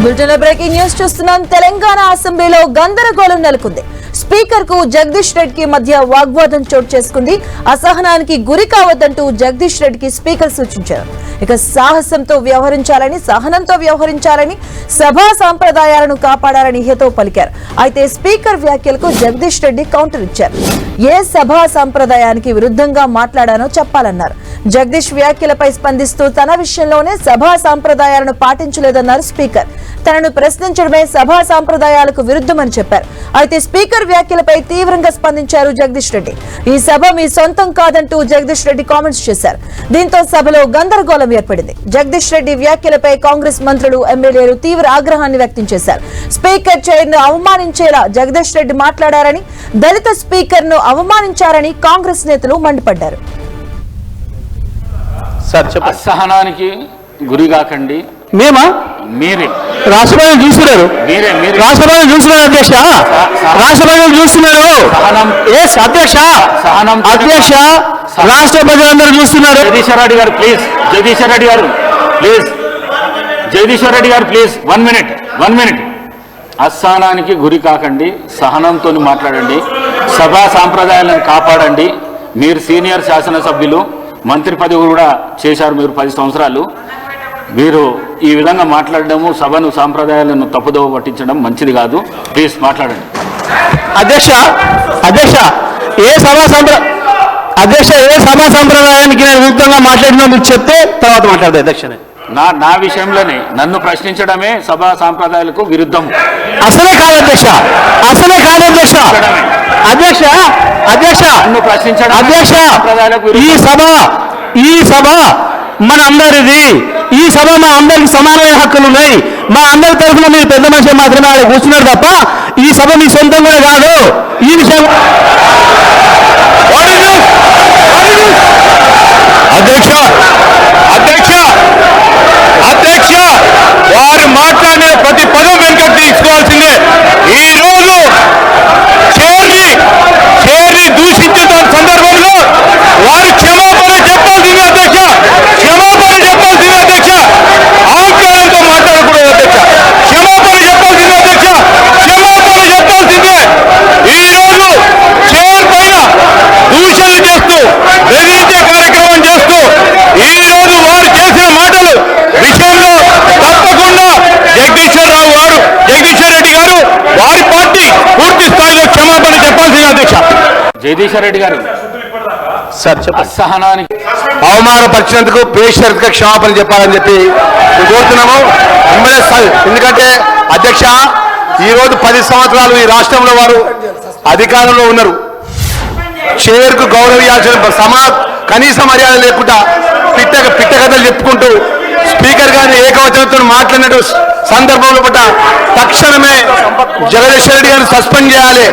Bulletin breaking news చూస్తున్నాం. తెలంగాణ అసెంబ్లీలో గందరగోళం నెలకొంది. స్పీకర్ కు జగదీష్ రెడ్డికి మధ్య వాగ్వాదం చోటు చేసుకుంది. అసహనానికి గురి కావద్దంటూ జగదీష్ రెడ్డికి స్పీకర్ సూచించారు. ఇక సాహసంతో వ్యవహరించాలని, సహనంతో వ్యవహరించాలని, సభా సాంప్రదాయాలను కాపాడాలని హితో పలికారు. అయితే స్పీకర్ వ్యాఖ్యలకు జగదీష్ రెడ్డి కౌంటర్ ఇచ్చారు. ఏ సభా సంప్రదాయానికి విరుద్ధంగా మాట్లాడానో చెప్పాలన్నారు. జగదీష్ వ్యాఖ్యలపై స్పందిస్తూ తన విషయంలోనే సభా సాంప్రదాయాలను పాటించలేదన్నారు స్పీకర్. తనను ప్రశ్నించడమే సభా సాంప్రదాయాలకు విరుద్ధమని చెప్పారు. అయితే స్పీకర్ వ్యాఖ్యలపై తీవ్రంగా స్పందించారు జగదీష్ రెడ్డి. ఈ సభ మీ సొంతం కాదంటూ జగదీష్ రెడ్డి కామెంట్స్ చేశారు. దీంతో సభలో గందరగోళం ఏర్పడింది. జగదీష్ రెడ్డి వ్యాఖ్యలపై కాంగ్రెస్ మంత్రులు, ఎమ్మెల్యేలు తీవ్ర ఆగ్రహాన్ని వ్యక్తం చేశారు. స్పీకర్ చైర్ ను అవమానించేలా జగదీష్ రెడ్డి మాట్లాడారని, దళిత స్పీకర్ ను అవమానించారని కాంగ్రెస్ నేతలు మండిపడ్డారు. అసహనానికి గురి కాకండి. మేమా? మీరే రాష్ట్రపతి చూస్తున్నారు, రాష్ట్రపతి చూస్తున్నారు అధ్యక్ష, రాష్ట్రపతి చూస్తున్నారు అధ్యక్ష, అధ్యక్ష రాష్ట్రపతి అందరూ చూస్తున్నారు. జగదీశ్వర్ రెడ్డి గారు ప్లీజ్, జగదీశ్వర్ రెడ్డి గారు ప్లీజ్, జగదీశ్వర్ రెడ్డి గారు ప్లీజ్, 1 minute. అసహనానికి గురి కాకండి, సహనంతో మాట్లాడండి, సభా సాంప్రదాయాలను కాపాడండి. మీరు సీనియర్ శాసనసభ్యులు, మంత్రి పదవి కూడా చేశారు మీరు 10 సంవత్సరాలు. మీరు ఈ విధంగా మాట్లాడడము, సభను సాంప్రదాయాలను తప్పుదోవ పట్టించడం మంచిది కాదు. ప్లీజ్ మాట్లాడండి. అధ్యక్ష, అధ్యక్ష ఏ సభా సంప్రదాయానికి నేను విరుద్ధంగా మాట్లాడినా మీరు చెప్తే తర్వాత మాట్లాడదు అధ్యక్ష. నా విషయంలోనే నన్ను ప్రశ్నించడమే సభా సాంప్రదాయాలకు విరుద్ధం. అసలే కాదు అధ్యక్ష, అసలే కాదు అధ్యక్ష, అధ్యక్ష, అధ్యక్ష నన్ను ప్రశ్నించడం అధ్యక్ష. ఈ సభ మన అందరిది. ఈ సభ మా అందరికి సమానమైన హక్కులు ఉన్నాయి. మా అందరి తరఫున మీరు పెద్ద మనిషి మాత్రమే ఆడ కూర్చున్నారు తప్ప ఈ సభ మీ సొంతం కూడా కాదు. ఈ విషయం అధ్యక్ష, అధ్యక్ష, అధ్యక్ష వారు మాట్లాడిన ప్రతి పదం వెనుకకు తీసుకోవాల్సిందే. ఈ రోజు చైర్ని దూషించిన సందర్భంలో వారు క్షమాపణ చెప్పాల్సిందే అధ్యక్ష, క్షమాపణ చెప్పాల్సిందే అధ్యక్ష. ఆంకారంతో మాట్లాడకూడదు అధ్యక్ష, క్షమాపణ చెప్పాల్సిందే అధ్యక్ష, క్షమాపణ చెప్పాల్సిందే. ఈ రోజు చైర్ పైన దూషణలు చేస్తూ, బెదిరించే కార్యక్రమం చేస్తూ, ఈ రోజు వారు చేసిన మాటలు విషయంలో తప్పకుండా జగదీశ్వర్ రెడ్డి గారు వారి పార్టీ పూర్తి స్థాయిలో క్షమాపణ చెప్పాల్సింది అధ్యక్ష. జగదీశ్వర్ రెడ్డి గారు సార్ అసహనానికి అవమానపరిచినందుకు పేషెంట్గా క్షమాపణ చెప్పాలని చెప్పి కోరుతున్నాము. ఎందుకంటే అధ్యక్ష ఈరోజు 10 సంవత్సరాలు ఈ రాష్ట్రంలో వారు అధికారంలో ఉన్నారు. చైర్కు గౌరవించాల్సిన కనీస మర్యాద లేకుండా పిట్ట కథలు చెప్పుకుంటూ స్పీకర్ గారిని ఏకవచనంతో మాట్లాడిన సందర్భంలో తక్షణమే జగదీశ్వర్ రెడ్డి గారిని సస్పెండ్ చేయాలి.